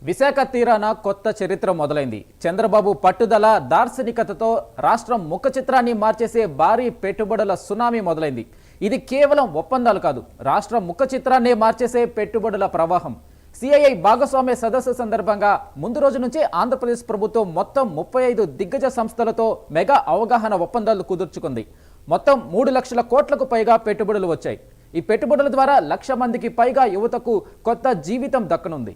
విశాఖ తీరాన కొత్త చరిత్ర మొదలైంది. చంద్రబాబు పట్టుదల దార్శనికతతో రాష్ట్రం ముఖ చిత్రాన్ని మార్చేసే భారీ పెట్టుబడుల సునామీ మొదలైంది. ఇది కేవలం ఒప్పందాలు కాదు, రాష్ట్రం ముఖ చిత్రాన్నే మార్చేసే పెట్టుబడుల ప్రవాహం. సిఐఐ భాగస్వామ్య సదస్సు సందర్భంగా ముందు రోజు నుంచే ఆంధ్రప్రదేశ్ ప్రభుత్వం మొత్తం 35 దిగ్గజ సంస్థలతో మెగా అవగాహన ఒప్పందాలు కుదుర్చుకుంది. మొత్తం 3 లక్షల కోట్లకు పైగా పెట్టుబడులు వచ్చాయి. ఈ పెట్టుబడుల ద్వారా 1,00,000 మందికి పైగా యువతకు కొత్త జీవితం దక్కనుంది.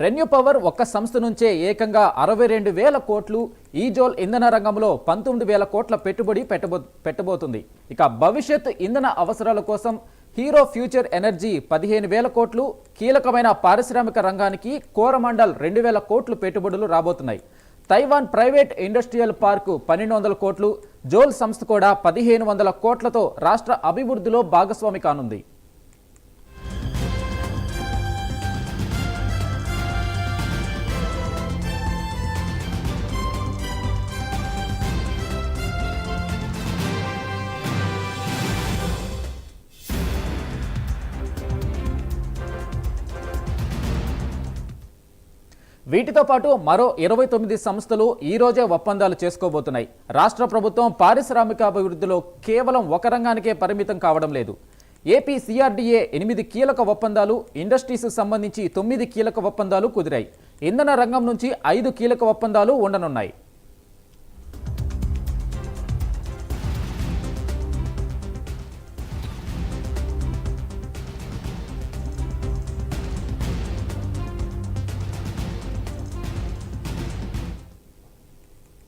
రెన్యూ పవర్ ఒక్క సంస్థ నుంచే ఏకంగా 62,000 కోట్లు, ఈజోల్ ఇంధన రంగంలో 19,000 కోట్ల పెట్టుబడి పెట్టబోతుంది. ఇక భవిష్యత్ ఇంధన అవసరాల కోసం హీరో ఫ్యూచర్ ఎనర్జీ 15,000 కోట్లు, కీలకమైన పారిశ్రామిక రంగానికి కోరమండల్ 2,000 కోట్లు పెట్టుబడులు రాబోతున్నాయి. తైవాన్ ప్రైవేట్ ఇండస్ట్రియల్ పార్కు 1,200 కోట్లు, జోల్ సంస్థ కూడా 1,500 కోట్లతో రాష్ట్ర అభివృద్ధిలో భాగస్వామి కానుంది. వీటితో పాటు మరో 29 సంస్థలు ఈ రోజే ఒప్పందాలు చేసుకోబోతున్నాయి. రాష్ట్ర ప్రభుత్వం పారిశ్రామిక అభివృద్ధిలో కేవలం ఒక రంగానికే పరిమితం కావడం లేదు. ఏపీ సిఆర్డీఏ 8 కీలక ఒప్పందాలు, ఇండస్ట్రీస్ సంబంధించి 9 కీలక ఒప్పందాలు కుదిరాయి. ఇంధన రంగం నుంచి 5 కీలక ఒప్పందాలు ఉండనున్నాయి.